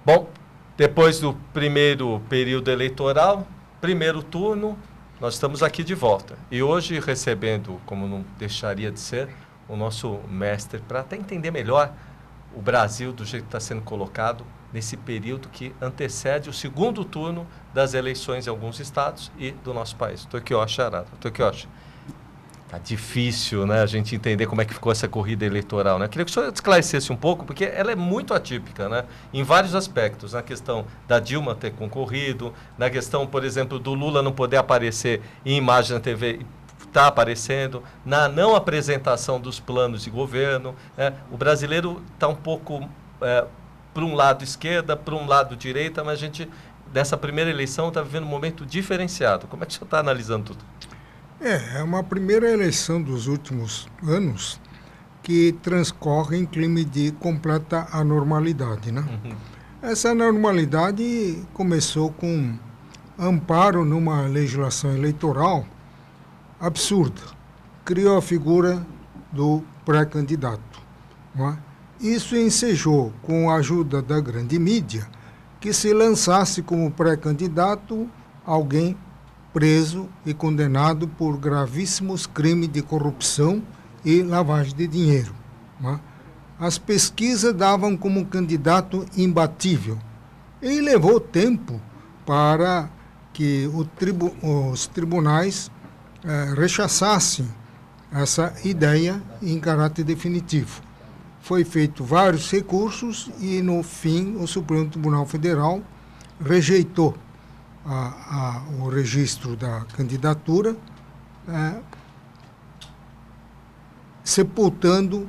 Bom, depois do primeiro período eleitoral, primeiro turno, nós estamos aqui de volta. E hoje recebendo, como não deixaria de ser, o nosso mestre para até entender melhor o Brasil do jeito que está sendo colocado nesse período que antecede o segundo turno das eleições em alguns estados e do nosso país. Tokiyoshi Arata. Tokiyoshi, tá difícil, né, a gente entender como é que ficou essa corrida eleitoral, né? Queria que o senhor esclarecesse um pouco, porque ela é muito atípica, né, em vários aspectos, na questão da Dilma ter concorrido, na questão, por exemplo, do Lula não poder aparecer em imagem na TV, está aparecendo, na não apresentação dos planos de governo, né? O brasileiro está um pouco para um lado esquerda, para um lado direita, mas a gente, dessa primeira eleição, está vivendo um momento diferenciado. Como é que o senhor está analisando tudo? É uma primeira eleição dos últimos anos que transcorre em clima de completa anormalidade, né? Uhum. Essa anormalidade começou com amparo numa legislação eleitoral absurda. Criou a figura do pré-candidato, não é? Isso ensejou, com a ajuda da grande mídia, que se lançasse como pré-candidato alguém preso e condenado por gravíssimos crimes de corrupção e lavagem de dinheiro, né? As pesquisas davam como candidato imbatível e levou tempo para que os tribunais rechaçassem essa ideia em caráter definitivo. Foi feito vários recursos e, no fim, o Supremo Tribunal Federal rejeitou o registro da candidatura, sepultando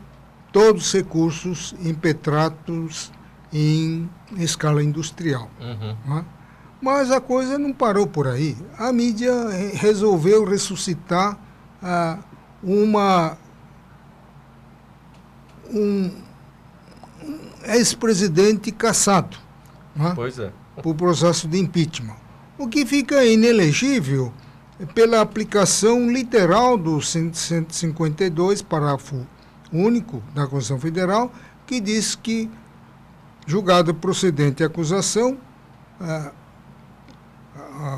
todos os recursos impetrados em escala industrial. Uhum. Né? Mas a coisa não parou por aí. A mídia resolveu ressuscitar um ex-presidente cassado, né? Pois é. Por processo de impeachment. O que fica inelegível pela aplicação literal do 152, parágrafo único da Constituição Federal, que diz que, julgada procedente a acusação,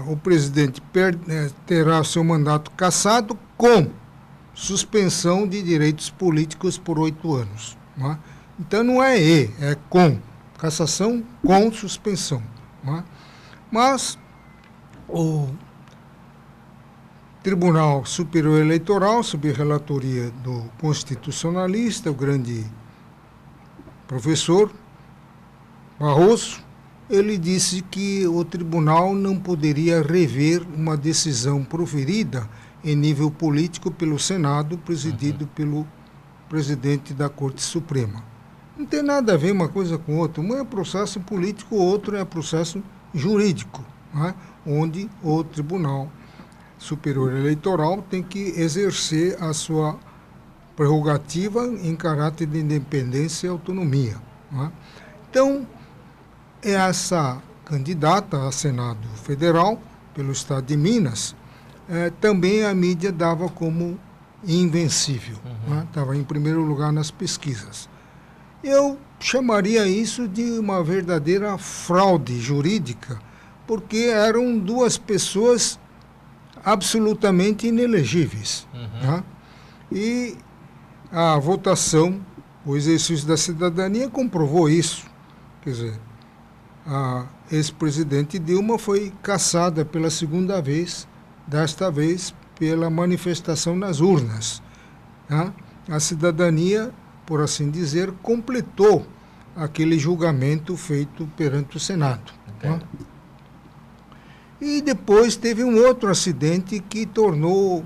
o presidente terá seu mandato cassado com suspensão de direitos políticos por 8 anos. Não é? Então não é é com. Cassação com suspensão. Não é? Mas o Tribunal Superior Eleitoral, sob relatoria do constitucionalista, o grande professor Barroso, ele disse que o tribunal não poderia rever uma decisão proferida em nível político pelo Senado, presidido pelo presidente da Corte Suprema. Não tem nada a ver uma coisa com outra. Um é processo político, o outro é processo jurídico, né? Onde o Tribunal Superior Eleitoral tem que exercer a sua prerrogativa em caráter de independência e autonomia, né? Então, essa candidata a Senado Federal, pelo Estado de Minas, também a mídia dava como invencível, né? Estava em primeiro lugar nas pesquisas. Eu chamaria isso de uma verdadeira fraude jurídica, porque eram duas pessoas absolutamente inelegíveis, né? E a votação, o exercício da cidadania comprovou isso. Quer dizer, a ex-presidente Dilma foi cassada pela segunda vez, desta vez pela manifestação nas urnas, né? A cidadania, por assim dizer, completou aquele julgamento feito perante o Senado, né? E depois teve um outro acidente que tornou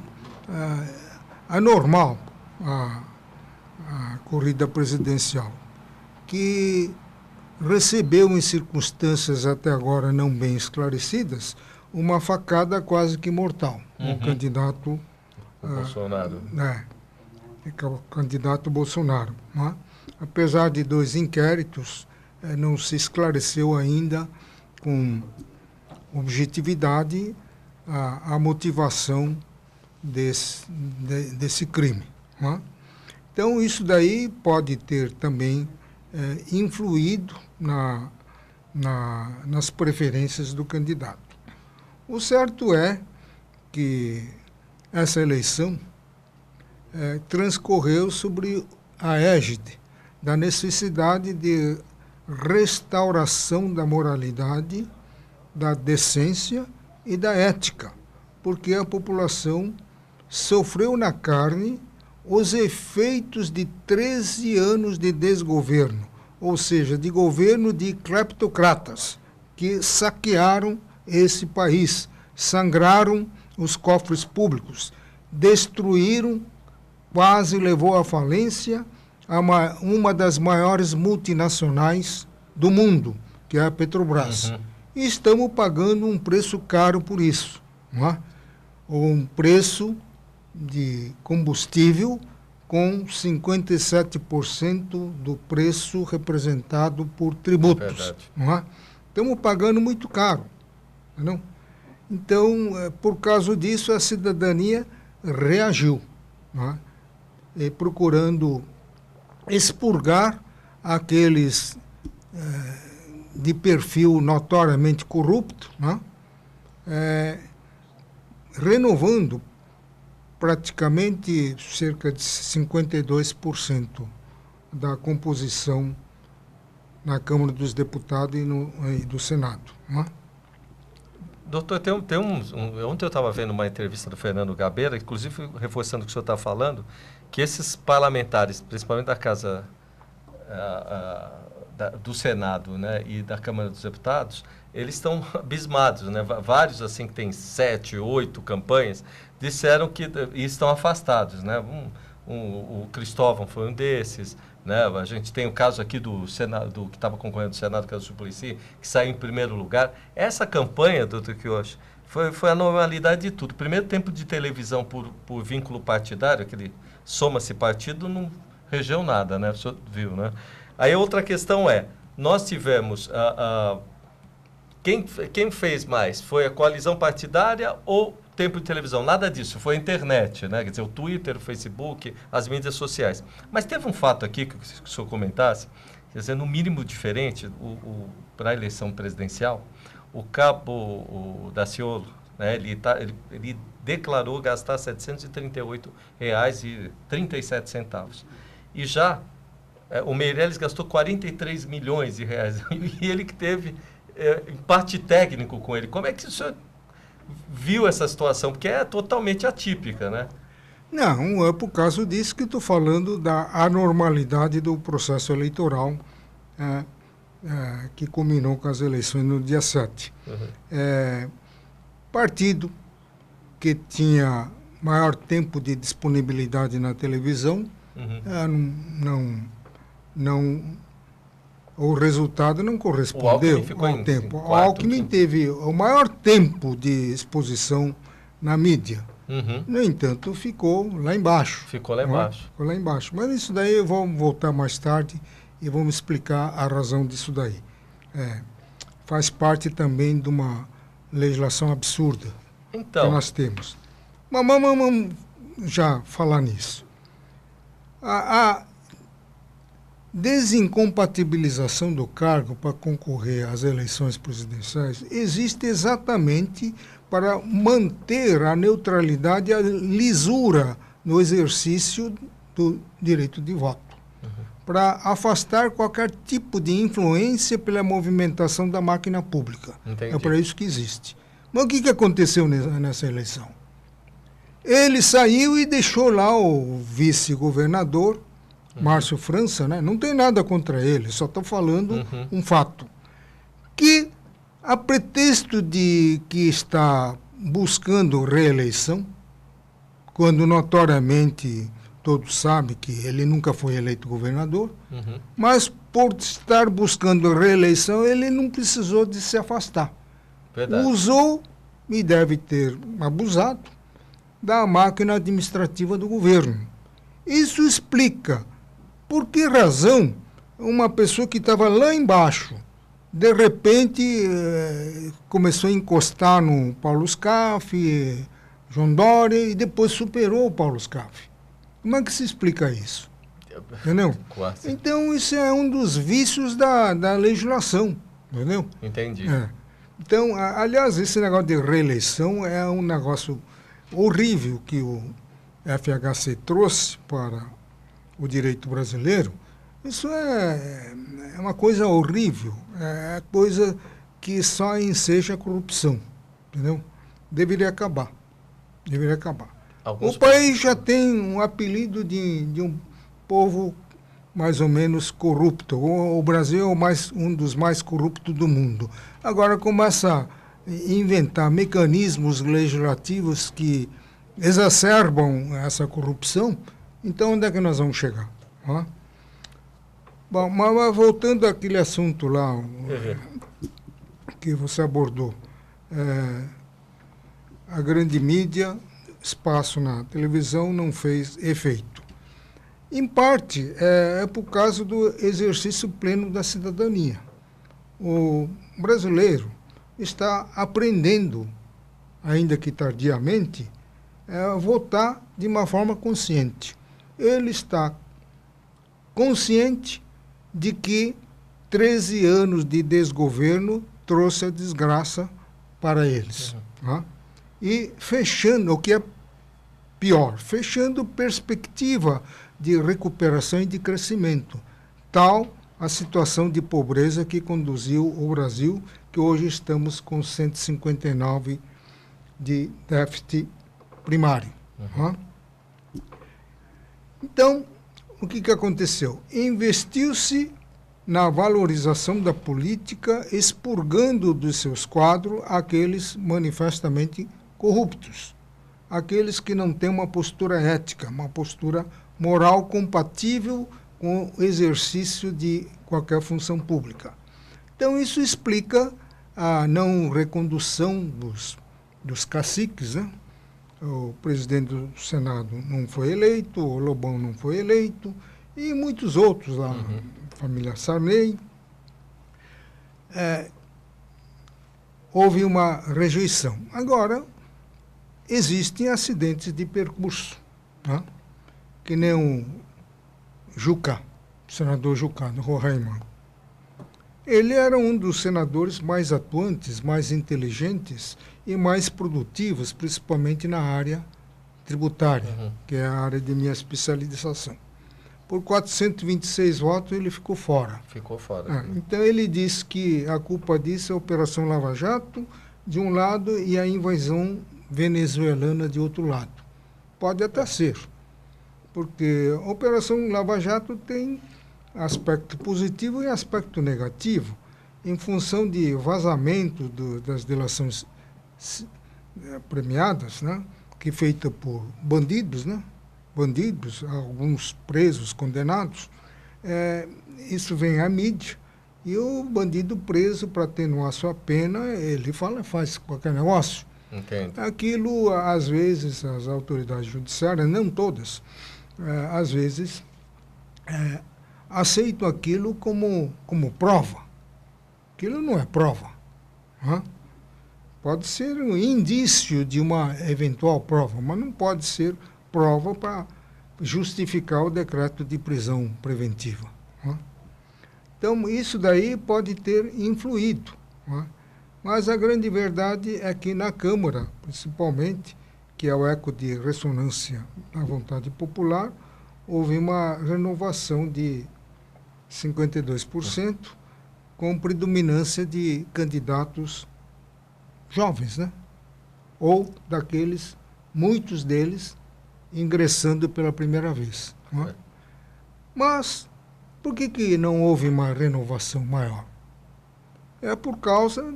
anormal a corrida presidencial, que recebeu, em circunstâncias até agora não bem esclarecidas, uma facada quase que mortal. O candidato Bolsonaro. O candidato Bolsonaro, né? Apesar de 2 inquéritos, não se esclareceu ainda com objetividade a motivação desse crime, né? Então, isso daí pode ter também influído nas preferências do candidato. O certo é que essa eleição transcorreu sobre a égide da necessidade de restauração da moralidade, da decência e da ética, porque a população sofreu na carne os efeitos de 13 anos de desgoverno, ou seja, de governo de cleptocratas que saquearam esse país, sangraram os cofres públicos, destruíram, quase levou à falência uma das maiores multinacionais do mundo, que é a Petrobras. E estamos pagando um preço caro por isso, não é? Um preço de combustível com 57% do preço representado por tributos. Não é? Estamos pagando muito caro. Não? Então, por causa disso, a cidadania reagiu, não é? Procurando expurgar aqueles de perfil notoriamente corrupto, não é? Renovando praticamente cerca de 52% da composição na Câmara dos Deputados e do Senado. Não é? Doutor, ontem eu estava vendo uma entrevista do Fernando Gabeira, inclusive reforçando o que o senhor está falando, que esses parlamentares, principalmente da Casa do Senado, né, e da Câmara dos Deputados, eles estão abismados, né? Vários assim que têm 7, 8 campanhas disseram que estão afastados, né? O Cristóvão foi um desses, né? A gente tem o caso aqui do Senado, que estava concorrendo do Senado, que é o Suplicy, que saiu em primeiro lugar. Essa campanha, doutor Quioche, foi a normalidade de tudo. Primeiro tempo de televisão por vínculo partidário, aquele soma-se partido, não regeu nada, né? O senhor viu, né? Aí outra questão nós tivemos quem fez mais? Foi a coalizão partidária ou tempo de televisão? Nada disso, foi a internet, né? Quer dizer, o Twitter, o Facebook, as mídias sociais. Mas teve um fato aqui que o senhor comentasse, quer dizer, no mínimo diferente, para a eleição presidencial, o cabo Daciolo, né, ele declarou gastar R$ 738,37. E já o Meirelles gastou 43 milhões de reais. E ele que teve empate técnico com ele. Como é que o senhor viu essa situação? Porque é totalmente atípica, né? Não, é por causa disso que estou falando da anormalidade do processo eleitoral que culminou com as eleições no dia 7. Partido que tinha maior tempo de disponibilidade na televisão, o resultado não correspondeu ao tempo. O Alckmin teve o maior tempo de exposição na mídia. No entanto, ficou lá embaixo. Ficou lá embaixo. Ficou lá embaixo. Mas isso daí eu vou voltar mais tarde e vamos explicar a razão disso daí. Faz parte também de uma legislação absurda que nós temos. Mas vamos já falar nisso. A desincompatibilização do cargo para concorrer às eleições presidenciais existe exatamente para manter a neutralidade e a lisura no exercício do direito de voto, para afastar qualquer tipo de influência pela movimentação da máquina pública. Entendi. É para isso que existe. Mas o que aconteceu nessa eleição? Ele saiu e deixou lá o vice-governador, Márcio França, né? Não tem nada contra ele, só estou falando um fato. Que, a pretexto de que está buscando reeleição, quando notoriamente todos sabem que ele nunca foi eleito governador, mas por estar buscando reeleição, ele não precisou de se afastar. Verdade. Usou, e deve ter abusado, da máquina administrativa do governo. Isso explica por que razão uma pessoa que estava lá embaixo, de repente, começou a encostar no Paulo Scaff, João Dória, e depois superou o Paulo Scaff. Como é que se explica isso? Entendeu? Quase. Então, isso é um dos vícios da legislação. entendeu? Entendi. Então, aliás, esse negócio de reeleição é um negócio horrível que o FHC trouxe para o direito brasileiro. Isso é uma coisa horrível, é coisa que só enseja a corrupção, entendeu? Deveria acabar. O país já tem um apelido de um povo mais ou menos corrupto. O Brasil é um dos mais corruptos do mundo. Agora começa a inventar mecanismos legislativos que exacerbam essa corrupção. Então, onde é que nós vamos chegar? Bom, mas voltando àquele assunto lá que você abordou, a grande mídia, espaço na televisão não fez efeito. Em parte, é por causa do exercício pleno da cidadania. O brasileiro está aprendendo, ainda que tardiamente, a votar de uma forma consciente. Ele está consciente de que 13 anos de desgoverno trouxe a desgraça para eles. E fechando, o que é pior, fechando perspectiva de recuperação e de crescimento. Tal a situação de pobreza que conduziu o Brasil, que hoje estamos com 159 de déficit primário. Então, o que aconteceu? Investiu-se na valorização da política, expurgando dos seus quadros aqueles manifestamente corruptos, aqueles que não têm uma postura ética, uma postura moral compatível com o exercício de qualquer função pública. Então, isso explica a não recondução dos caciques, né? O presidente do Senado não foi eleito, o Lobão não foi eleito, e muitos outros lá, a família Sarney. Houve uma rejeição. Agora, existem acidentes de percurso, né? Que nem o Jucá, o senador Jucá, do Roraima. Ele era um dos senadores mais atuantes, mais inteligentes e mais produtivos, principalmente na área tributária, que é a área de minha especialização. Por 426 votos, ele ficou fora. Então, ele disse que a culpa disso é a Operação Lava Jato, de um lado, e a invasão venezuelana, de outro lado. Pode até ser, porque a Operação Lava Jato tem aspecto positivo e aspecto negativo, em função de vazamento das delações premiadas, né, que é feita por bandidos, né, alguns presos, condenados. Isso vem à mídia, e o bandido preso, para atenuar sua pena, ele faz qualquer negócio. Entendo. Aquilo, às vezes, as autoridades judiciárias, não todas, às vezes, aceitam aquilo como prova. Aquilo não é prova. Pode ser um indício de uma eventual prova, mas não pode ser prova para justificar o decreto de prisão preventiva. Então, isso daí pode ter influído. Mas a grande verdade é que na Câmara, principalmente, que é o eco de ressonância da vontade popular, houve uma renovação de 52%, com predominância de candidatos jovens, né? Ou daqueles, muitos deles, ingressando pela primeira vez. Mas, por que não houve uma renovação maior? É por causa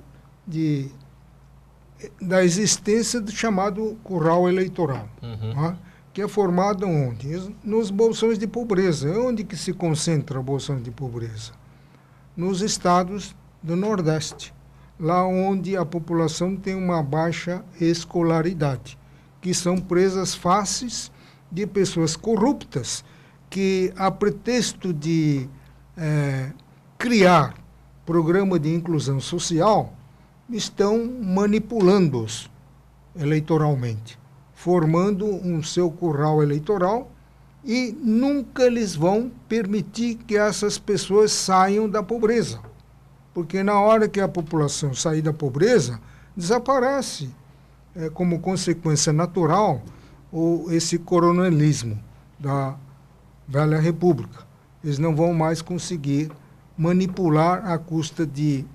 da existência do chamado curral eleitoral, que é formado onde? Nos bolsões de pobreza. Onde que se concentra o bolsão de pobreza? Nos estados do Nordeste, lá onde a população tem uma baixa escolaridade, que são presas fáceis de pessoas corruptas que, a pretexto de criar programa de inclusão social, estão manipulando-os eleitoralmente, formando um seu curral eleitoral, e nunca eles vão permitir que essas pessoas saiam da pobreza, porque na hora que a população sair da pobreza, desaparece, como consequência natural, esse coronelismo da velha república. Eles não vão mais conseguir manipular à custa de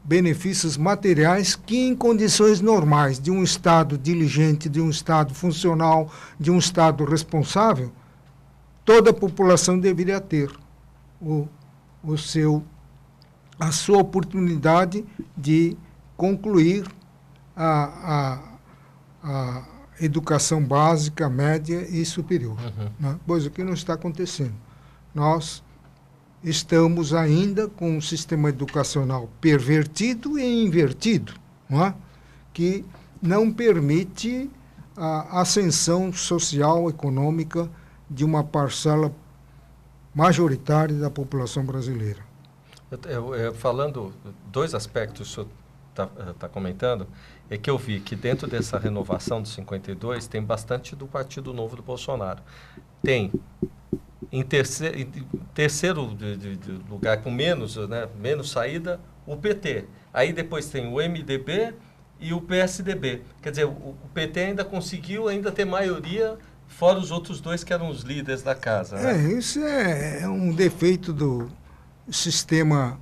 benefícios materiais que, em condições normais de um Estado diligente, de um Estado funcional, de um Estado responsável, toda a população deveria ter a sua oportunidade de concluir a educação básica, média e superior. Né? Pois o que não está acontecendo. Nós estamos ainda com um sistema educacional pervertido e invertido, não é? Que não permite a ascensão social, econômica de uma parcela majoritária da população brasileira. Falando, dois aspectos que o senhor está comentando, é que eu vi que dentro dessa renovação de 52 tem bastante do Partido Novo do Bolsonaro. Tem em terceiro lugar, com menos saída, o PT. Aí depois tem o MDB e o PSDB. Quer dizer, o PT ainda conseguiu ter maioria, fora os outros dois que eram os líderes da casa. Né? Isso é um defeito do sistema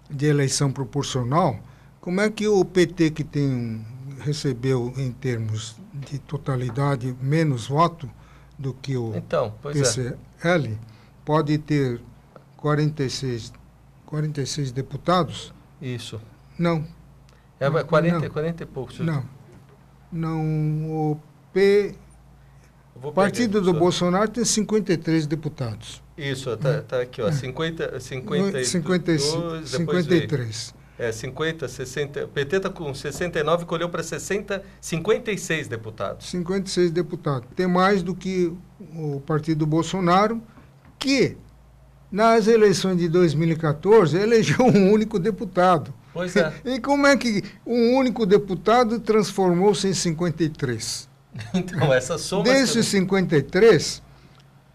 de eleição proporcional. Como é que o PT, que recebeu, em termos de totalidade, menos voto do que o PCL, pode ter 46 deputados? Isso. Não. 40 e poucos. Não. O Partido do Bolsonaro tem 53 deputados. Isso, tá aqui, ó, 53. 50, 60. O PT está com 69 e colheu para 56 deputados. 56 deputados. Tem mais do que o Partido Bolsonaro, que nas eleições de 2014 elegeu um único deputado. Pois é. E como é que um único deputado transformou-se em 53? Então, essa soma... Desses 53,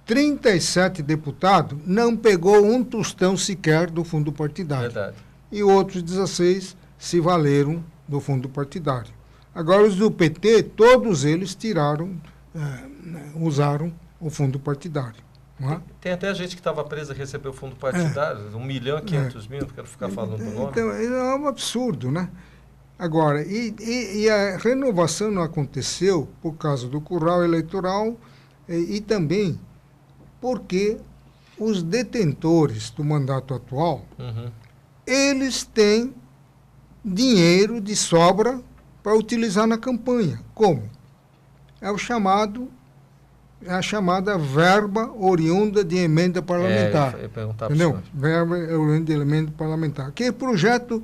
37 deputados não pegou um tostão sequer do fundo partidário. Verdade. E outros 16 se valeram do fundo partidário. Agora, os do PT, todos eles usaram o fundo partidário. Não é? Tem até gente que estava presa e recebeu o fundo partidário, 1.500.000, não quero ficar falando do nome. Então, é um absurdo, né? Agora, e a renovação não aconteceu por causa do curral eleitoral e também porque os detentores do mandato atual, eles têm dinheiro de sobra para utilizar na campanha. Como? É a chamada verba oriunda de emenda parlamentar. Entendeu? Verba oriunda de emenda parlamentar. Aquele projeto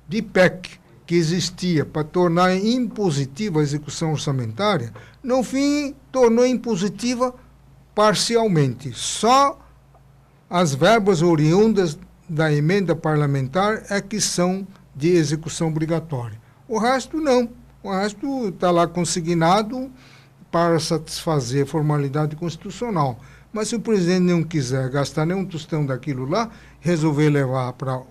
de PEC que existia para tornar impositiva a execução orçamentária, no fim tornou impositiva parcialmente. Só as verbas oriundas da emenda parlamentar é que são de execução obrigatória. O resto não. O resto está lá consignado para satisfazer a formalidade constitucional. Mas se o presidente não quiser gastar nenhum tostão daquilo lá, resolver levar para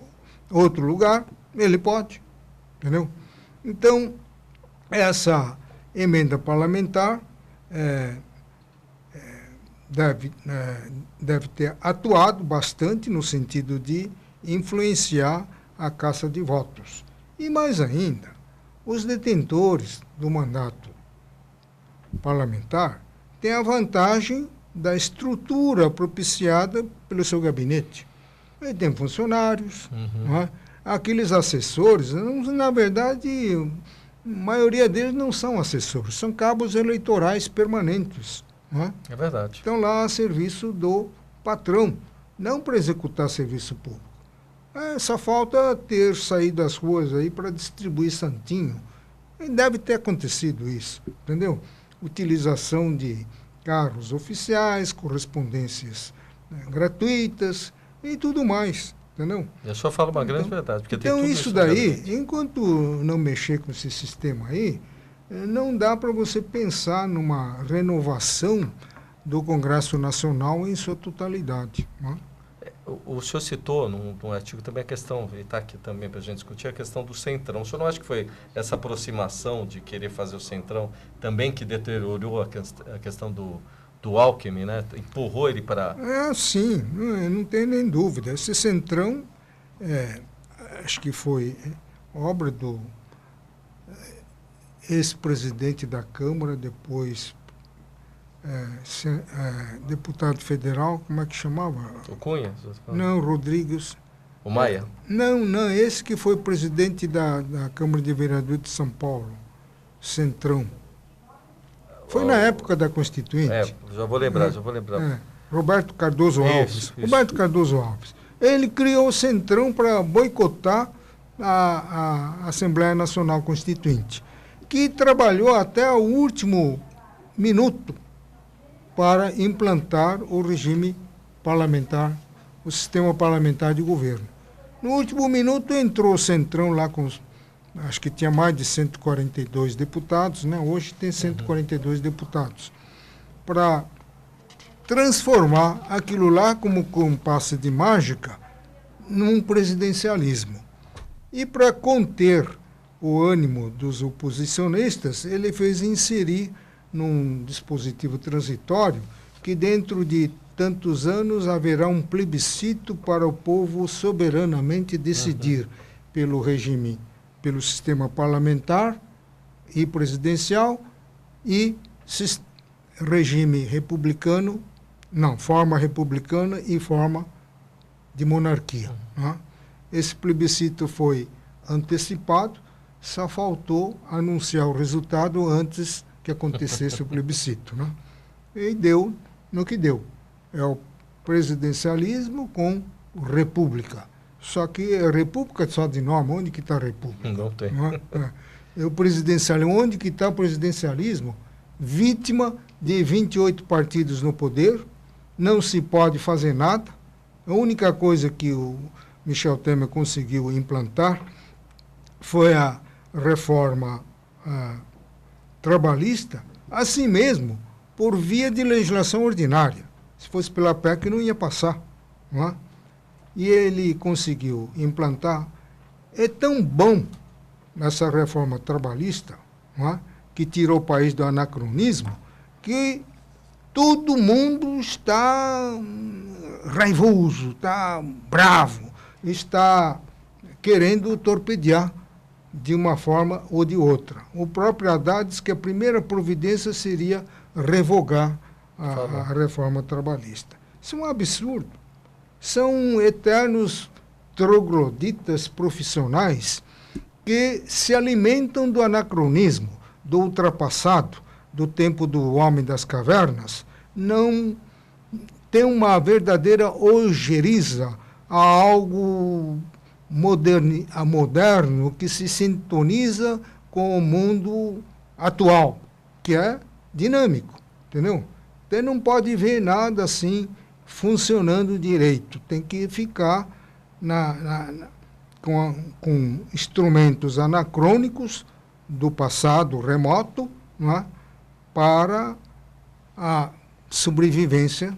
outro lugar, ele pode. Entendeu? Então, essa emenda parlamentar deve ter atuado bastante no sentido de influenciar a caça de votos. E mais ainda, os detentores do mandato parlamentar têm a vantagem da estrutura propiciada pelo seu gabinete. Ele tem funcionários, não é? Aqueles assessores, na verdade, a maioria deles não são assessores, são cabos eleitorais permanentes. Não é? É verdade. Estão lá a serviço do patrão, não para executar serviço público. Só falta ter saído das ruas aí para distribuir santinho. E deve ter acontecido isso, entendeu? Utilização de carros oficiais, correspondências gratuitas e tudo mais. Entendeu? Eu só falo uma grande verdade. Porque então, tem tudo isso daí, enquanto não mexer com esse sistema aí, não dá para você pensar numa renovação do Congresso Nacional em sua totalidade. Não é? O senhor citou num artigo também a questão, e está aqui também para a gente discutir, a questão do Centrão. O senhor não acha que foi essa aproximação de querer fazer o Centrão também que deteriorou a questão do Alckmin, né? Empurrou ele para... Sim, não tem nem dúvida. Esse Centrão, acho que foi obra do ex-presidente da Câmara, depois deputado federal, como é que chamava? O Cunha? Não, Rodrigues. O Maia? Não, esse que foi presidente da Câmara de Vereadores de São Paulo, Centrão. Foi na época da Constituinte. Já vou lembrar. Roberto Cardoso Alves. Isso. Roberto Cardoso Alves. Ele criou o Centrão para boicotar a Assembleia Nacional Constituinte, que trabalhou até o último minuto para implantar o regime parlamentar, o sistema parlamentar de governo. No último minuto entrou o Centrão lá com, acho que tinha mais de 142 deputados, né? Hoje tem 142 deputados, para transformar aquilo lá como com um passe de mágica num presidencialismo. E para conter o ânimo dos oposicionistas, ele fez inserir num dispositivo transitório que dentro de tantos anos haverá um plebiscito para o povo soberanamente decidir pelo regime, pelo sistema parlamentar e presidencial e regime republicano, forma republicana e forma de monarquia. Né? Esse plebiscito foi antecipado, só faltou anunciar o resultado antes que acontecesse o plebiscito. Né? E deu no que deu. É o presidencialismo com república. Só que a república só de nome, onde que está a república? Não tem. Não é? O presidencialismo, onde que está o presidencialismo? Vítima de 28 partidos no poder, não se pode fazer nada. A única coisa que o Michel Temer conseguiu implantar foi a reforma trabalhista, assim mesmo, por via de legislação ordinária. Se fosse pela PEC, não ia passar. Não é? E ele conseguiu implantar. É tão bom nessa reforma trabalhista, não é? Que tirou o país do anacronismo, que todo mundo está raivoso, está bravo, está querendo torpedear de uma forma ou de outra. O próprio Haddad diz que a primeira providência seria revogar a reforma trabalhista. Isso é um absurdo. São eternos trogloditas profissionais que se alimentam do anacronismo, do ultrapassado, do tempo do homem das cavernas, não tem uma verdadeira ojeriza a algo moderno que se sintoniza com o mundo atual, que é dinâmico, entendeu? Você não pode ver nada assim funcionando direito, tem que ficar com instrumentos anacrônicos do passado remoto, não é? Para a sobrevivência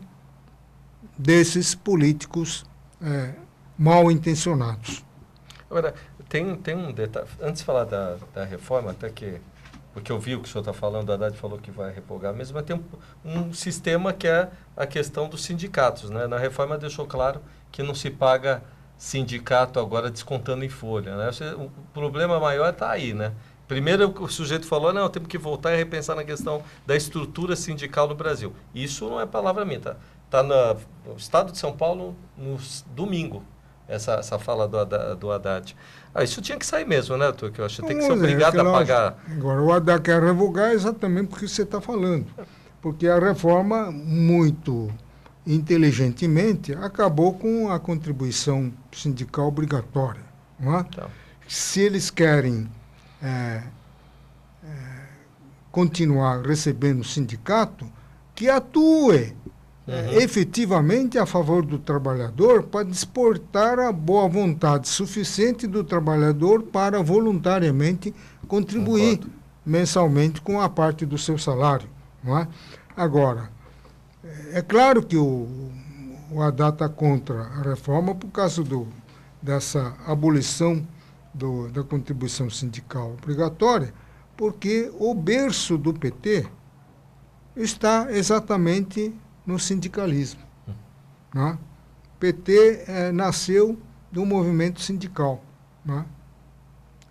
desses políticos mal intencionados. Agora, tem um detalhe, antes de falar da reforma, até que, porque eu vi o que o senhor está falando, a Haddad falou que vai revogar mesmo, mas tem um sistema que é a questão dos sindicatos, né? Na reforma deixou claro que não se paga sindicato agora descontando em folha, né? O problema maior está aí, né? Primeiro o sujeito falou, não, temos que voltar e repensar na questão da estrutura sindical no Brasil. Isso não é palavra minha, tá no Estado de São Paulo no domingo, essa fala do Haddad. Isso tinha que sair mesmo, né, Arthur? Que eu acho que tem que ser obrigado a pagar. Agora, o Haddad quer revogar exatamente porque você está falando. Porque a reforma, muito inteligentemente, acabou com a contribuição sindical obrigatória. Não é? Então. Se eles querem continuar recebendo o sindicato, que atue efetivamente a favor do trabalhador para desportar a boa vontade suficiente do trabalhador para voluntariamente contribuir mensalmente com a parte do seu salário. Não é? Agora, é claro que o o Haddad está contra a reforma por causa dessa abolição da contribuição sindical obrigatória, porque o berço do PT está exatamente no sindicalismo. Né? O PT nasceu do movimento sindical. Né?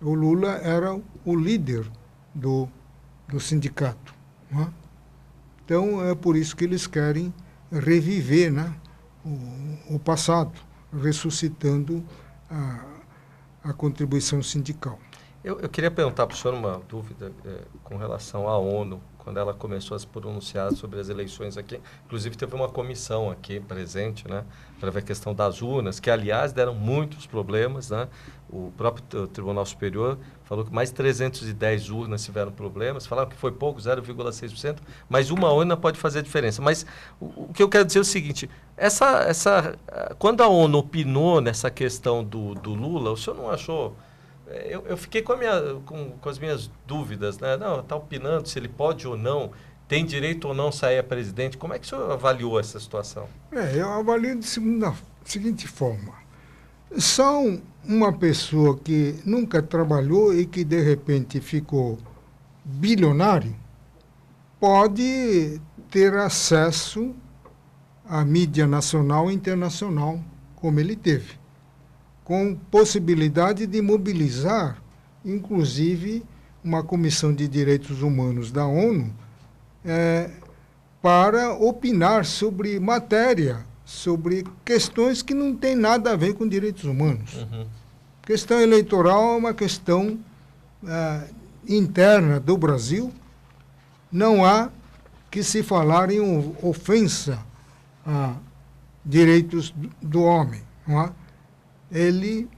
O Lula era o líder do sindicato. Né? Então, é por isso que eles querem reviver, né, o passado, ressuscitando a contribuição sindical. Eu queria perguntar para o senhor uma dúvida com relação à ONU, quando ela começou a se pronunciar sobre as eleições aqui. Inclusive, teve uma comissão aqui presente, né, para ver a questão das urnas, que, aliás, deram muitos problemas. Né? O próprio Tribunal Superior falou que mais de 310 urnas tiveram problemas, falaram que foi pouco, 0,6%, mas uma urna pode fazer a diferença. Mas o que eu quero dizer é o seguinte, quando a ONU opinou nessa questão do Lula, o senhor não achou... Eu fiquei com as minhas dúvidas, né? Não, está opinando se ele pode ou não, tem direito ou não sair a presidente. Como é que o senhor avaliou essa situação? Eu avalio da seguinte forma. Só uma pessoa que nunca trabalhou e que, de repente, ficou bilionário, pode ter acesso à mídia nacional e internacional, como ele teve, com possibilidade de mobilizar, inclusive, uma Comissão de Direitos Humanos da ONU para opinar sobre matéria, sobre questões que não têm nada a ver com direitos humanos. Uhum. Questão eleitoral é uma questão interna do Brasil. Não há que se falar em ofensa a direitos do homem. Não há? Ele,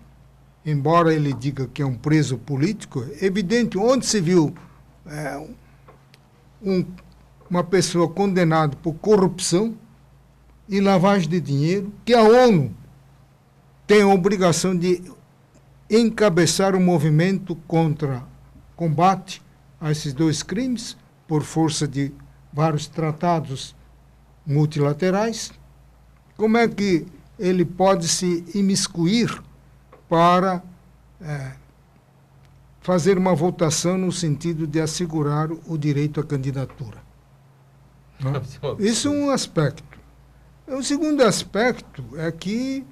embora ele diga que é um preso político, é evidente, onde se viu uma pessoa condenada por corrupção e lavagem de dinheiro, que a ONU tem a obrigação de encabeçar o movimento contra combate a esses dois crimes, por força de vários tratados multilaterais. Como é que ele pode se imiscuir para fazer uma votação no sentido de assegurar o direito à candidatura? Isso é um aspecto. O segundo aspecto é que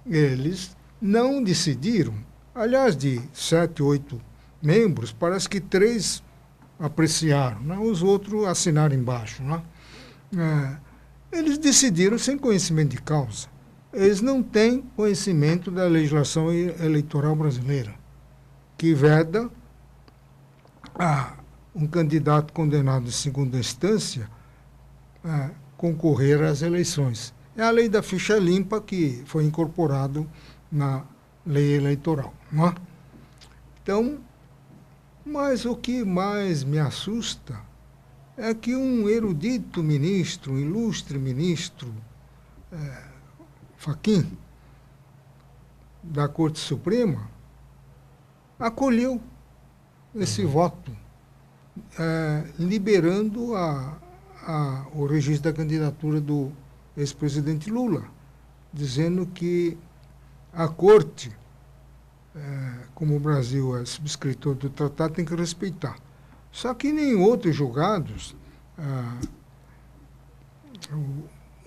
eles não decidiram, aliás, de 7, 8 membros, parece que 3 apreciaram, né? Os outros assinaram embaixo. Né? Eles decidiram sem conhecimento de causa. Eles não têm conhecimento da legislação eleitoral brasileira, que veda a um candidato condenado em segunda instância concorrer às eleições. É a lei da ficha limpa que foi incorporado na lei eleitoral. Não é? Então, mas o que mais me assusta é que um erudito ministro, um ilustre ministro, Fachin, da Corte Suprema, acolheu esse voto, liberando o registro da candidatura do ex-presidente Lula, dizendo que a Corte, como o Brasil é subscritor do tratado, tem que respeitar. Só que nem outros julgados,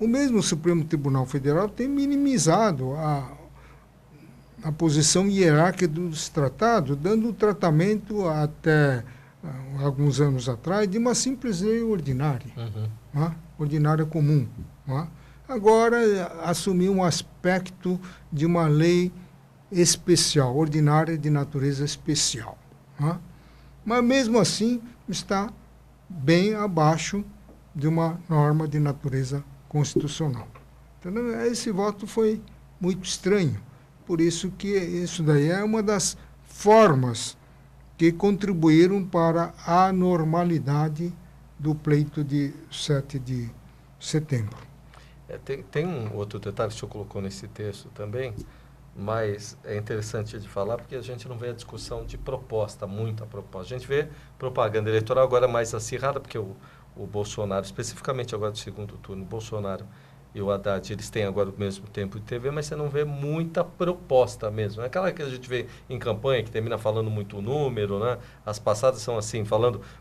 o mesmo Supremo Tribunal Federal tem minimizado a posição hierárquica dos tratados, dando tratamento até alguns anos atrás de uma simples lei ordinária, ordinária comum. Agora assumiu um aspecto de uma lei especial, ordinária de natureza especial. Mas mesmo assim está bem abaixo de uma norma de natureza constitucional. Então, esse voto foi muito estranho. Por isso que isso daí é uma das formas que contribuíram para a normalidade do pleito de 7 de setembro. Tem um outro detalhe que o senhor colocou nesse texto também, mas é interessante de falar porque a gente não vê a discussão de proposta, muita proposta. A gente vê propaganda eleitoral agora mais acirrada, porque o Bolsonaro, especificamente agora do segundo turno, o Bolsonaro e o Haddad, eles têm agora o mesmo tempo de TV, mas você não vê muita proposta mesmo. É aquela que a gente vê em campanha, que termina falando muito número, né? As passadas são assim,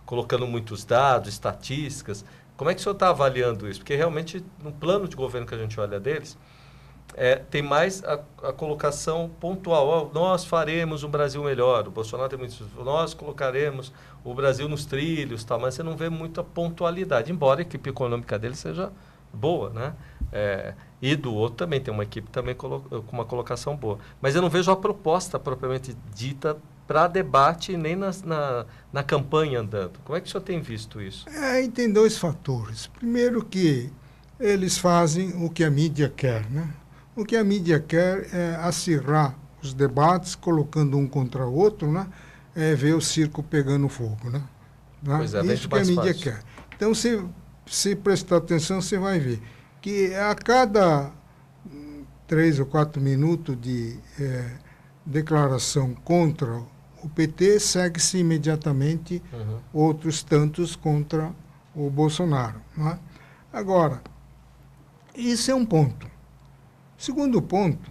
colocando muitos dados, estatísticas. Como é que o senhor está avaliando isso? Porque realmente, no plano de governo que a gente olha deles, tem mais a colocação pontual. Nós faremos um Brasil melhor. O Bolsonaro tem muito isso. Nós colocaremos o Brasil nos trilhos, tal, mas você não vê muita pontualidade, embora a equipe econômica dele seja boa, né? E do outro também tem uma equipe também com uma colocação boa. Mas eu não vejo a proposta propriamente dita para debate nem na campanha andando. Como é que o senhor tem visto isso? Aí tem dois fatores. Primeiro que eles fazem o que a mídia quer, né? O que a mídia quer é acirrar os debates, colocando um contra o outro, né? Ver o circo pegando fogo, né? Pois é, isso que a mídia quer. Então, se prestar atenção, você vai ver que a cada 3 ou 4 minutos de declaração contra o PT, segue-se imediatamente outros tantos contra o Bolsonaro. Não é? Agora, isso é um ponto. Segundo ponto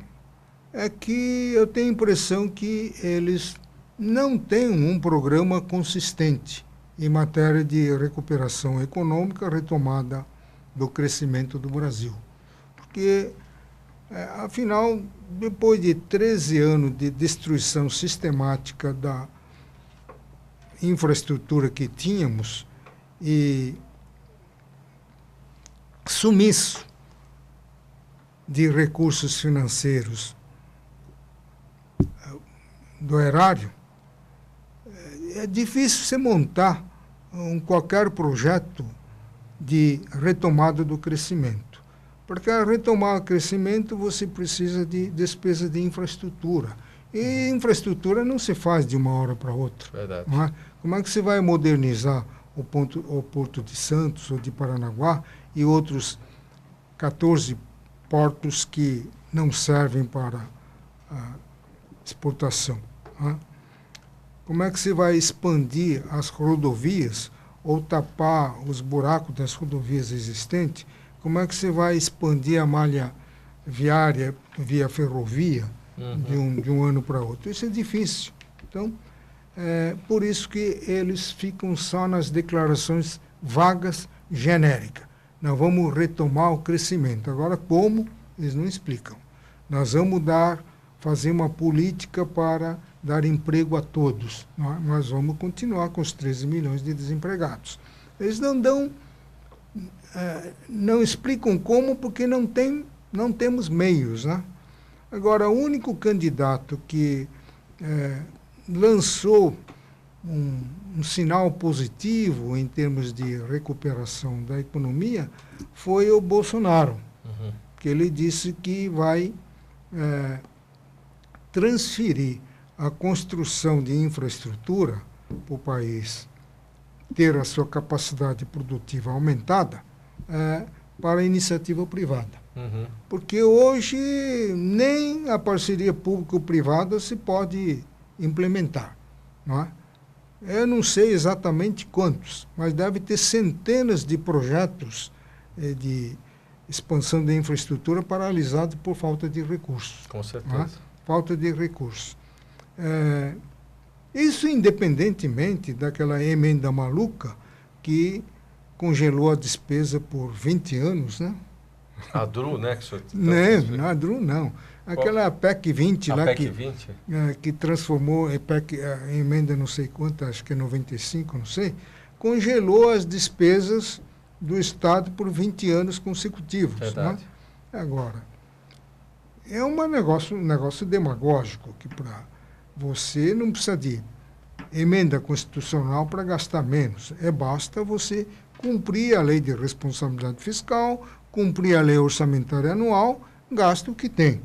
é que eu tenho a impressão que eles não têm um programa consistente em matéria de recuperação econômica, retomada do crescimento do Brasil. Porque, afinal, depois de 13 anos de destruição sistemática da infraestrutura que tínhamos e sumiço de recursos financeiros do erário, é difícil você montar qualquer projeto de retomada do crescimento. Porque a retomar o crescimento você precisa de despesa de infraestrutura. E infraestrutura não se faz de uma hora para outra. Verdade. Não é? Como é que você vai modernizar o Porto de Santos ou de Paranaguá e outros 14 portos que não servem para a exportação? Não é? Como é que você vai expandir as rodovias ou tapar os buracos das rodovias existentes? Como é que você vai expandir a malha viária via ferrovia de um ano para outro? Isso é difícil. Então, por isso que eles ficam só nas declarações vagas, genéricas. Nós vamos retomar o crescimento. Agora, como? Eles não explicam. Nós vamos fazer uma política para dar emprego a todos. Nós vamos continuar com os 13 milhões de desempregados. Eles não explicam como, porque não temos meios. Né? Agora, o único candidato que lançou um sinal positivo em termos de recuperação da economia foi o Bolsonaro, que ele disse que vai transferir a construção de infraestrutura para o país ter a sua capacidade produtiva aumentada para a iniciativa privada. Porque hoje nem a parceria público-privada se pode implementar. Não é? Eu não sei exatamente quantos, mas deve ter centenas de projetos de expansão da infraestrutura paralisados por falta de recursos. Com certeza. Falta de recursos. Isso independentemente daquela emenda maluca que congelou a despesa por 20 anos, né? A DRU, né? Não, a DRU não. Aquela PEC 20 lá PEC 20? Que transformou a emenda não sei quanto, acho que é 95, não sei, congelou as despesas do Estado por 20 anos consecutivos. Verdade. Né? Agora, é um negócio demagógico, que você não precisa de emenda constitucional para gastar menos. Basta você cumprir a lei de responsabilidade fiscal, cumprir a lei orçamentária anual, gasta o que tem.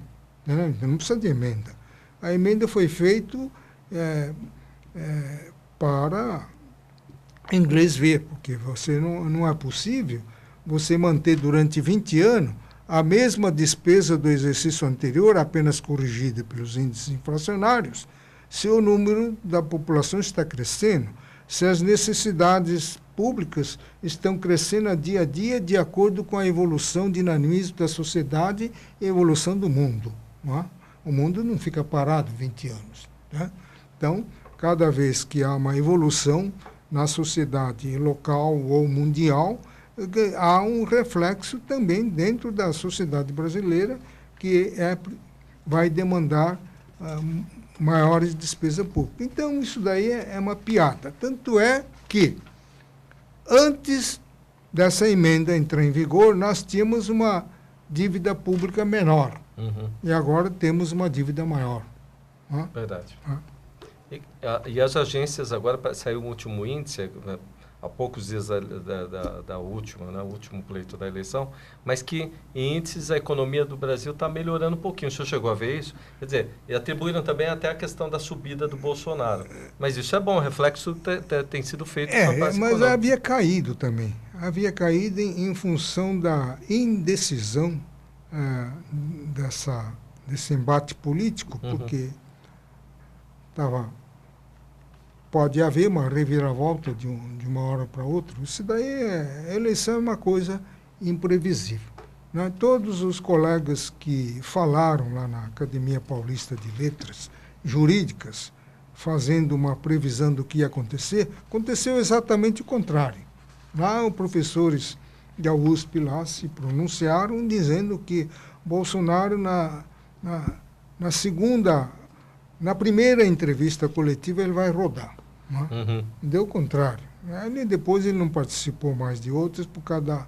Não precisa de emenda. A emenda foi feita para inglês ver, porque não é possível você manter durante 20 anos a mesma despesa do exercício anterior, apenas corrigida pelos índices inflacionários, se o número da população está crescendo, se as necessidades públicas estão crescendo a dia de acordo com a evolução, dinamismo da sociedade e evolução do mundo. Não é? O mundo não fica parado 20 anos. Né? Então, cada vez que há uma evolução na sociedade local ou mundial, há um reflexo também dentro da sociedade brasileira que vai demandar maiores despesas públicas. Então, isso daí é uma piada. Tanto é que, antes dessa emenda entrar em vigor, nós tínhamos uma dívida pública menor. Uhum. E agora temos uma dívida maior. Verdade. E as agências, agora saiu o último índice, né, há poucos dias da última, né, o último pleito da eleição, mas que em índices a economia do Brasil está melhorando um pouquinho. O senhor chegou a ver isso? Quer dizer, e atribuíram também até a questão da subida do Bolsonaro. Mas isso é bom, o reflexo tem sido feito com a base mas econômica. havia caído também. Havia caído em função da indecisão desse embate político, porque pode haver uma reviravolta de uma hora para outra. Isso daí, a eleição é uma coisa imprevisível. Né? Todos os colegas que falaram lá na Academia Paulista de Letras Jurídicas, fazendo uma previsão do que ia acontecer, aconteceu exatamente o contrário. Lá, os professores da USP lá se pronunciaram dizendo que Bolsonaro, na primeira entrevista coletiva, ele vai rodar. Né? Deu o contrário. Depois ele não participou mais de outras por causa da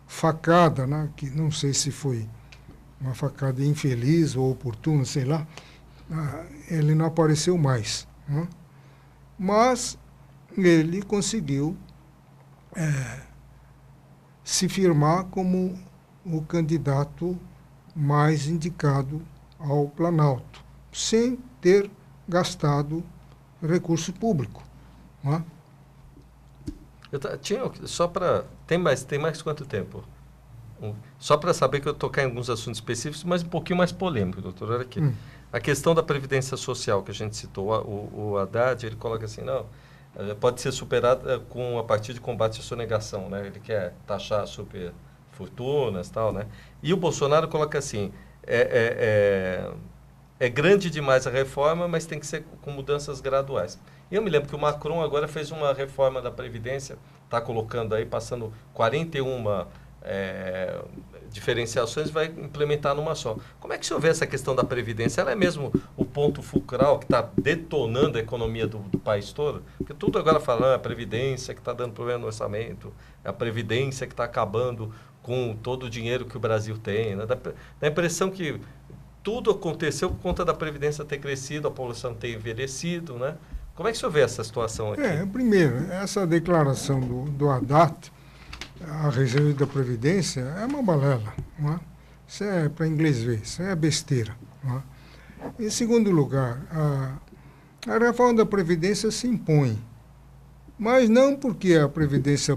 facada, né? Que não sei se foi uma facada infeliz ou oportuna, sei lá. Ele não apareceu mais. Né? Mas ele conseguiu se firmar como o candidato mais indicado ao Planalto, sem ter gastado recurso público. Não é? Tem mais quanto tempo? Só para saber que eu tocar em alguns assuntos específicos, mas um pouquinho mais polêmico, doutor. Olha aqui. A questão da Previdência Social que a gente citou, o Haddad, ele coloca assim, não, pode ser superada a partir de combate à sonegação, né? Ele quer taxar super fortunas e tal, né? E o Bolsonaro coloca assim, é grande demais a reforma, mas tem que ser com mudanças graduais. E eu me lembro que o Macron agora fez uma reforma da Previdência, está colocando aí, passando 41 diferenciações, vai implementar numa só. Como é que o senhor vê essa questão da Previdência? Ela é mesmo o ponto fulcral que está detonando a economia do país todo? Porque tudo agora falando a Previdência que está dando problema no orçamento, é a Previdência que está acabando com todo o dinheiro que o Brasil tem. Né? Dá a impressão que tudo aconteceu por conta da Previdência ter crescido, a população ter envelhecido, né? Como é que o senhor vê essa situação aqui? Primeiro, essa declaração do Haddad a respeito da Previdência é uma balela. Não é? Isso é para inglês ver, isso é besteira. Não é? Em segundo lugar, a reforma da Previdência se impõe, mas não porque a Previdência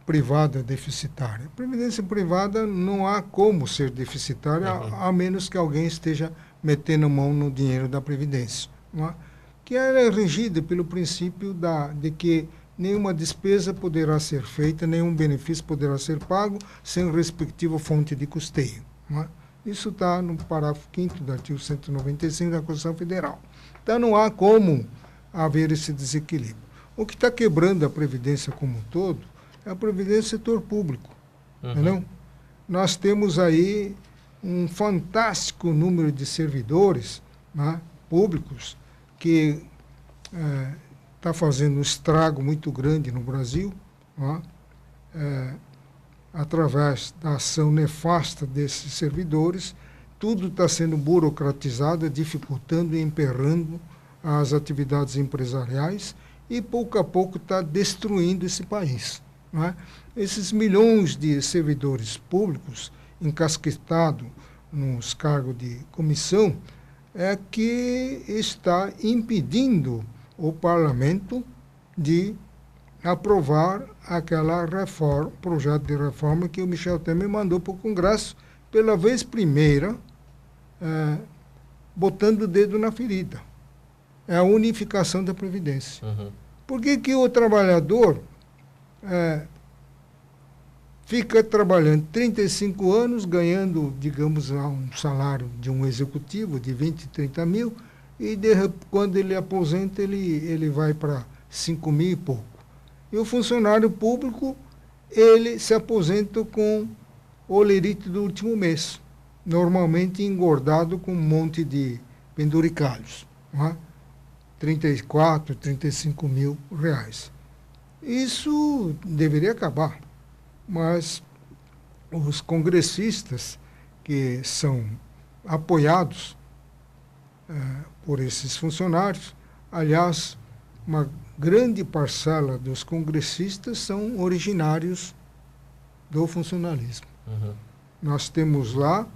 privada é deficitária. A Previdência privada não há como ser deficitária, a menos que alguém esteja metendo mão no dinheiro da Previdência. Não é? Que ela é regida pelo princípio de que nenhuma despesa poderá ser feita, nenhum benefício poderá ser pago sem respectiva fonte de custeio. Não é? Isso está no parágrafo 5º do artigo 195 da Constituição Federal. Então não há como haver esse desequilíbrio. O que está quebrando a Previdência como um todo é a Previdência do setor público. Entendeu? Nós temos aí um fantástico número de servidores, né, públicos que está fazendo um estrago muito grande no Brasil, né, através da ação nefasta desses servidores. Tudo está sendo burocratizado, dificultando e emperrando as atividades empresariais e, pouco a pouco, está destruindo esse país. Não é? Esses milhões de servidores públicos encasquetados nos cargos de comissão é que está impedindo o parlamento de aprovar aquela reforma, projeto de reforma que o Michel Temer mandou para o Congresso pela vez primeira, botando o dedo na ferida. É a unificação da Previdência. Por que o trabalhador fica trabalhando 35 anos, ganhando, digamos, um salário de um executivo de 20, 30 mil, e quando ele aposenta, ele vai para 5 mil e pouco. E o funcionário público, ele se aposenta com o olerite do último mês, normalmente engordado com um monte de penduricalhos, não é? 34, 35 mil reais. Isso deveria acabar, mas os congressistas que são apoiados por esses funcionários, aliás, uma grande parcela dos congressistas são originários do funcionalismo. Uhum. Nós temos lá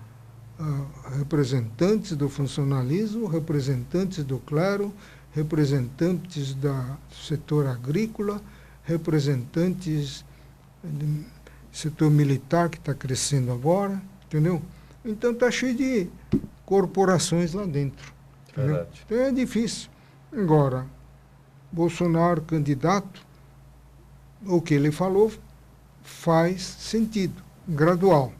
representantes do funcionalismo, representantes do clero, representantes do setor agrícola, representantes do setor militar que está crescendo agora, entendeu? Então está cheio de corporações lá dentro. Entendeu? Então é difícil. Agora, Bolsonaro, candidato, o que ele falou faz sentido, gradual.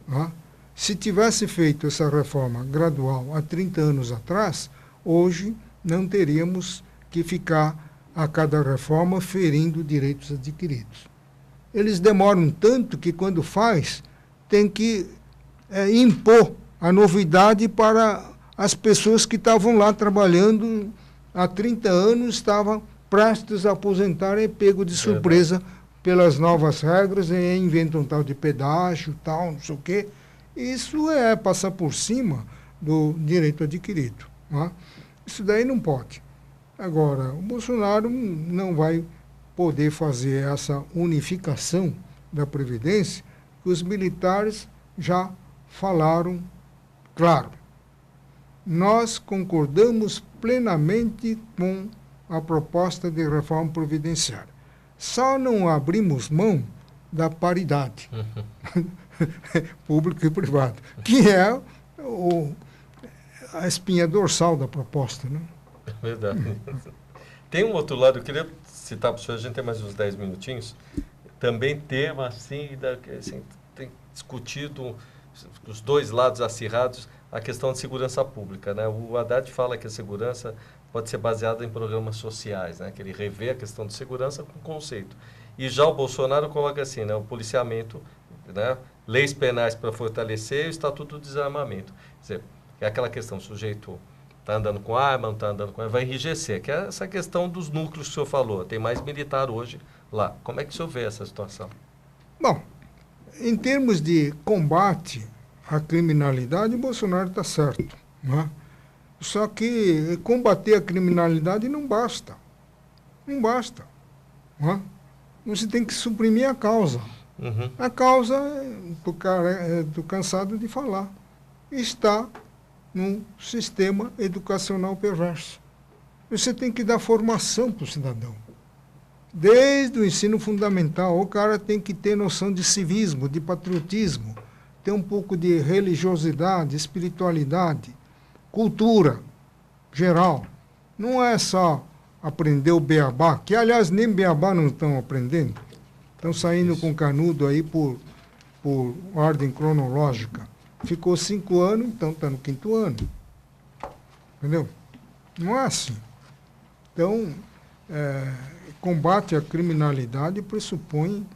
Né? Se tivesse feito essa reforma gradual há 30 anos atrás, hoje não teríamos que ficar a cada reforma ferindo direitos adquiridos. Eles demoram tanto que quando faz, tem que impor a novidade para as pessoas que estavam lá trabalhando há 30 anos, estavam prestes a aposentar e pego de surpresa pelas novas regras e inventam tal de pedágio, tal, não sei o quê. Isso é passar por cima do direito adquirido. Não é? Isso daí não pode. Agora, o Bolsonaro não vai poder fazer essa unificação da Previdência, que os militares já falaram claro. Nós concordamos plenamente com a proposta de reforma previdenciária. Só não abrimos mão da paridade público e privado, que é a espinha dorsal da proposta. Né? Verdade. Tem um outro lado, eu queria citar para o senhor, a gente tem mais uns 10 minutinhos, também tema assim, tem discutido os dois lados acirrados, a questão de segurança pública. Né? O Haddad fala que a segurança pode ser baseada em programas sociais, né? Que ele revê a questão de segurança com conceito. E já o Bolsonaro coloca assim, né? O policiamento, né? Leis penais para fortalecer e o Estatuto do Desarmamento. Quer dizer, é aquela questão, o sujeito está andando com arma, não está andando com arma, vai enrijecer, que é essa questão dos núcleos que o senhor falou. Tem mais militar hoje lá. Como é que o senhor vê essa situação? Bom, em termos de combate à criminalidade, o Bolsonaro está certo. Não é? Só que combater a criminalidade não basta. Não basta. Não é? Você tem que suprimir a causa. Uhum. A causa, estou cansado de falar, está num sistema educacional perverso. Você tem que dar formação para o cidadão. Desde o ensino fundamental, o cara tem que ter noção de civismo, de patriotismo, ter um pouco de religiosidade, espiritualidade, cultura geral. Não é só aprender o beabá, que aliás nem beabá não estão aprendendo. Estão saindo com canudo aí por ordem cronológica. Ficou 5 anos, então está no 5º ano. Entendeu? Não é assim. Então, combate à criminalidade pressupõe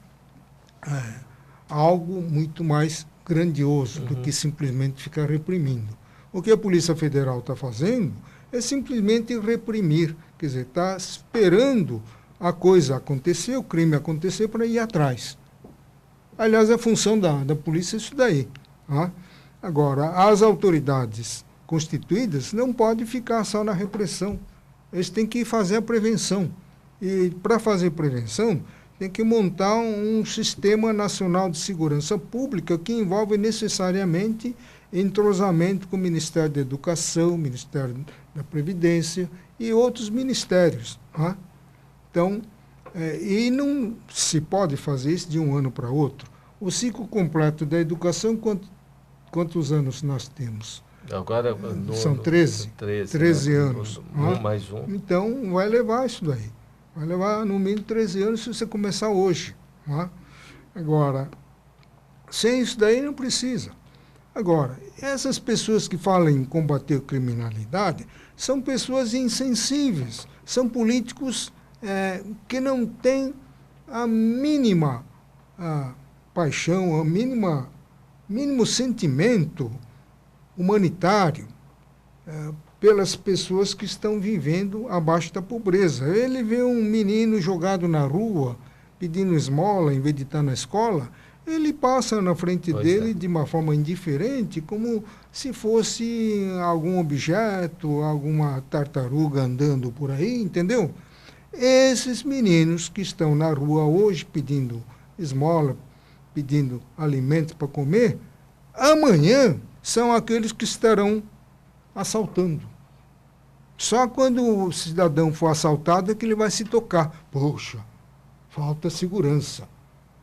algo muito mais grandioso do que simplesmente ficar reprimindo. O que a Polícia Federal está fazendo é simplesmente reprimir, quer dizer, está esperando a coisa acontecer, o crime acontecer para ir atrás. Aliás, a função da polícia é isso daí. Tá? Agora, as autoridades constituídas não podem ficar só na repressão. Eles têm que fazer a prevenção. E para fazer prevenção, tem que montar um sistema nacional de segurança pública que envolve necessariamente entrosamento com o Ministério da Educação, Ministério da Previdência e outros ministérios. Tá? Então, e não se pode fazer isso de um ano para outro. O ciclo completo da educação, quantos anos nós temos? Agora, são 13 né? anos. Mais um. Então, vai levar isso daí. Vai levar no mínimo 13 anos se você começar hoje. Não é? Agora, sem isso daí não precisa. Agora, essas pessoas que falam em combater a criminalidade são pessoas insensíveis, são políticos que não têm a mínima paixão, mínimo sentimento humanitário pelas pessoas que estão vivendo abaixo da pobreza. Ele vê um menino jogado na rua, pedindo esmola em vez de estar na escola, ele passa na frente dele de uma forma indiferente, como se fosse algum objeto, alguma tartaruga andando por aí, entendeu? Esses meninos que estão na rua hoje pedindo esmola, pedindo alimentos para comer, amanhã são aqueles que estarão assaltando. Só quando o cidadão for assaltado é que ele vai se tocar. Poxa, falta segurança.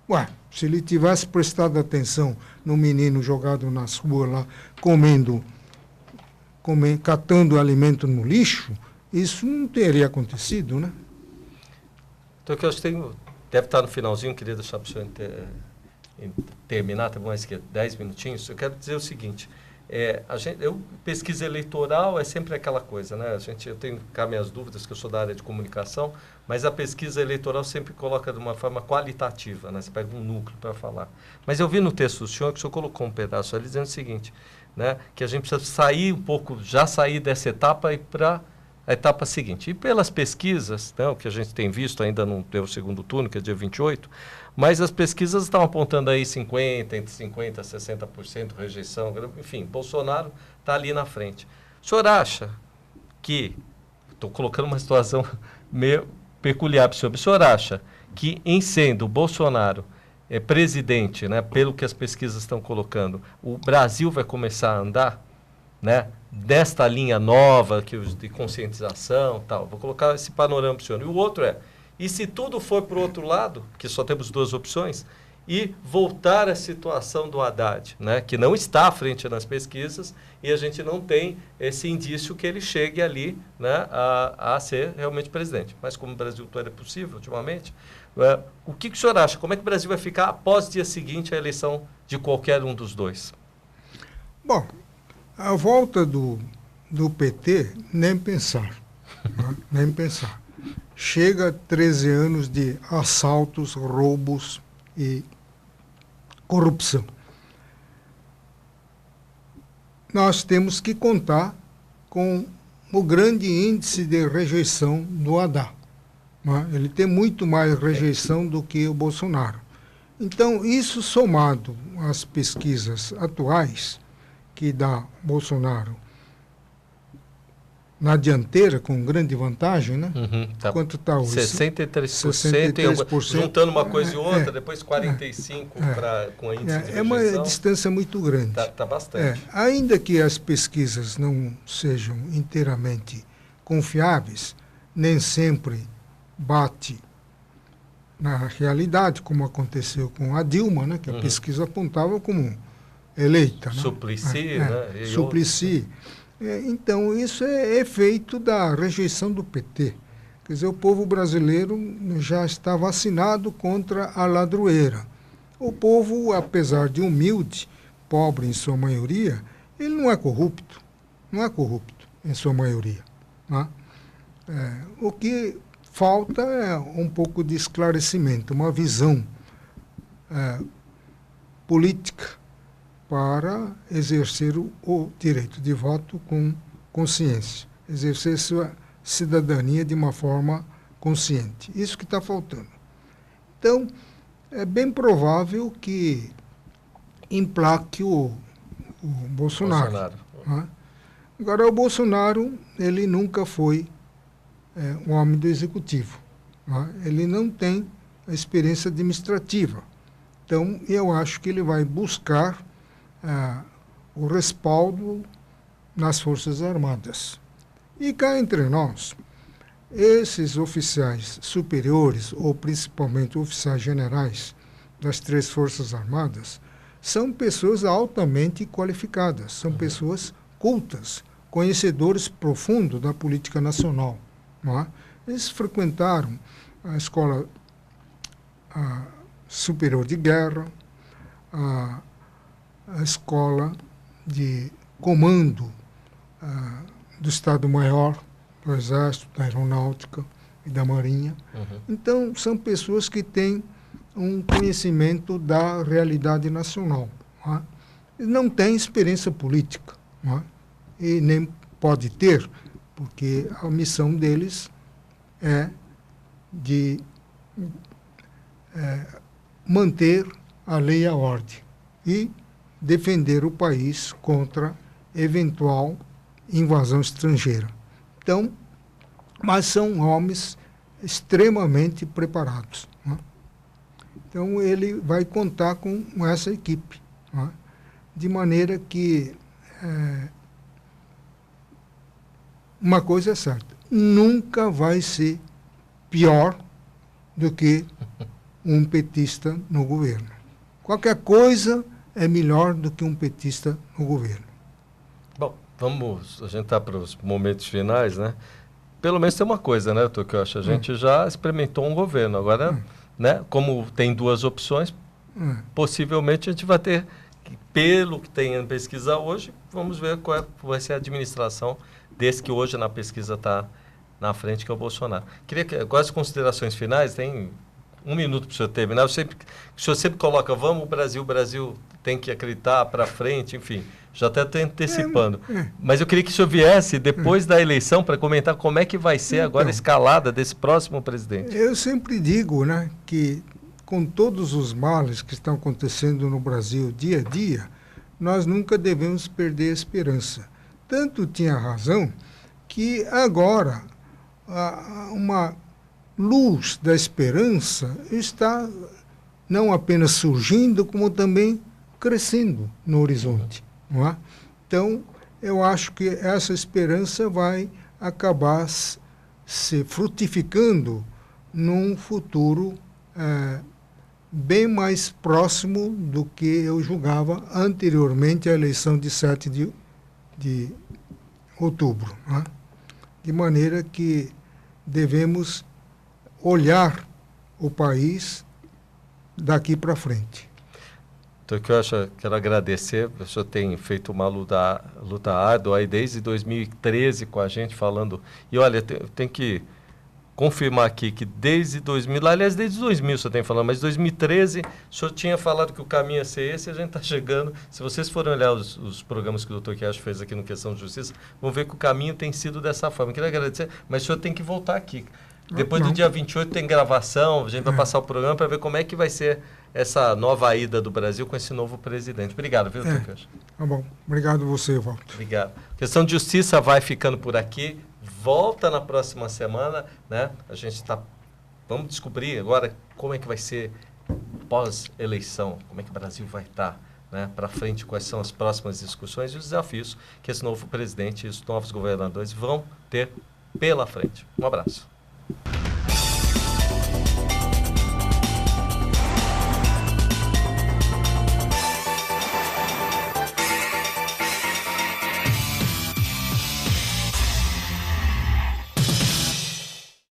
Ué, se ele tivesse prestado atenção no menino jogado nas ruas lá, catando alimento no lixo, isso não teria acontecido, né? Então, o que eu acho que deve estar no finalzinho, queria deixar para o senhor terminar, tem mais que 10 minutinhos. Eu quero dizer o seguinte, pesquisa eleitoral é sempre aquela coisa, né? Eu tenho cá minhas dúvidas, que eu sou da área de comunicação, mas a pesquisa eleitoral sempre coloca de uma forma qualitativa, né? Você pega um núcleo para falar. Mas eu vi no texto do senhor que o senhor colocou um pedaço ali dizendo o seguinte, né? Que a gente precisa sair dessa etapa e para a etapa seguinte. E pelas pesquisas, né, o que a gente tem visto, ainda não deu o segundo turno, que é dia 28, mas as pesquisas estão apontando aí entre 50% e 60% rejeição, enfim, Bolsonaro está ali na frente. O senhor acha que, estou colocando uma situação meio peculiar para o senhor, o senhor acha que, em sendo o Bolsonaro presidente, né, pelo que as pesquisas estão colocando, o Brasil vai começar a andar, né, desta linha nova de conscientização, tal? Vou colocar esse panorama para o senhor. E o outro e se tudo for para o outro lado, que só temos duas opções, e voltar à situação do Haddad, né, que não está à frente nas pesquisas, e a gente não tem esse indício que ele chegue ali, né, a ser realmente presidente. Mas como o Brasil todo é possível ultimamente, o que o senhor acha? Como é que o Brasil vai ficar após o dia seguinte à eleição de qualquer um dos dois? Bom, a volta do PT, nem pensar. Né? Nem pensar. Chega a 13 anos de assaltos, roubos e corrupção. Nós temos que contar com o grande índice de rejeição do Haddad. Né? Ele tem muito mais rejeição do que o Bolsonaro. Então, isso somado às pesquisas atuais, que dá Bolsonaro na dianteira, com grande vantagem, né? Tá. Quanto está hoje? 63%, juntando uma coisa e outra, depois 45% com a índice de rejeição. É uma distância muito grande. Tá bastante. Ainda que as pesquisas não sejam inteiramente confiáveis, nem sempre bate na realidade, como aconteceu com a Dilma, né? Que a pesquisa apontava como eleita. Né? Suplicy, né? Suplicy. Então, isso é efeito da rejeição do PT. Quer dizer, o povo brasileiro já está vacinado contra a ladroeira. O povo, apesar de humilde, pobre em sua maioria, ele não é corrupto. Não é corrupto, em sua maioria. Né? O que falta é um pouco de esclarecimento, uma visão política para exercer o direito de voto com consciência, exercer sua cidadania de uma forma consciente. Isso que está faltando. Então, é bem provável que emplaque o Bolsonaro. Né? Agora, o Bolsonaro, ele nunca foi um homem do executivo. Né? Ele não tem a experiência administrativa. Então, eu acho que ele vai buscar o respaldo nas Forças Armadas. E cá entre nós, esses oficiais superiores, ou principalmente oficiais generais das 3 Forças Armadas, são pessoas altamente qualificadas, são pessoas cultas, conhecedores profundos da política nacional. Não é? Eles frequentaram a Escola Superior de Guerra, a Escola de Comando do Estado-Maior, do Exército, da Aeronáutica e da Marinha. Uhum. Então, são pessoas que têm um conhecimento da realidade nacional. Não é? Eles não têm experiência política, não é? E nem pode ter, porque a missão deles é de manter a lei e a ordem e defender o país contra eventual invasão estrangeira. Então, mas são homens extremamente preparados. Não é? Então, ele vai contar com essa equipe, não é? De maneira que uma coisa é certa, nunca vai ser pior do que um petista no governo. Qualquer coisa é melhor do que um petista no governo. Bom, a gente está para os momentos finais, né? Pelo menos tem uma coisa, né, que eu acho, a gente já experimentou um governo. Agora, né, como tem duas opções, possivelmente a gente vai ter, pelo que tem em pesquisa hoje, vamos ver qual vai ser a administração desse que hoje na pesquisa está na frente, que é o Bolsonaro. Queria que, com as considerações finais, tem 1 minuto para o senhor terminar. O senhor sempre coloca, vamos, o Brasil tem que acreditar para frente, enfim, já até estou antecipando. Mas eu queria que o senhor viesse depois da eleição para comentar como é que vai ser agora a escalada desse próximo presidente. Eu sempre digo, né, que com todos os males que estão acontecendo no Brasil dia a dia, nós nunca devemos perder a esperança. Tanto tinha razão que agora uma luz da esperança está não apenas surgindo, como também crescendo no horizonte. Não é? Então, eu acho que essa esperança vai acabar se frutificando num futuro bem mais próximo do que eu julgava anteriormente à eleição de 7 de outubro. Não é? De maneira que devemos olhar o país daqui para frente. Então, o que eu quero agradecer, o senhor tem feito uma luta árdua aí desde 2013 com a gente falando, e olha, tem que confirmar aqui que desde 2000, aliás, desde 2000 o senhor tem falando, mas 2013 o senhor tinha falado que o caminho ia ser esse, e a gente está chegando, se vocês forem olhar os programas que o Dr. Queiroz fez aqui no Questão de Justiça, vão ver que o caminho tem sido dessa forma. Eu queria agradecer, mas o senhor tem que voltar aqui. Depois do dia 28 tem gravação, a gente vai passar o programa para ver como é que vai ser essa nova ida do Brasil com esse novo presidente. Obrigado, viu, Dr. Queiroz? Tá bom. Obrigado a você, Walter. Obrigado. Questão de Justiça vai ficando por aqui. Volta na próxima semana, né? Vamos descobrir agora como é que vai ser pós-eleição, como é que o Brasil vai estar, né, para frente, quais são as próximas discussões e os desafios que esse novo presidente e os novos governadores vão ter pela frente. Um abraço.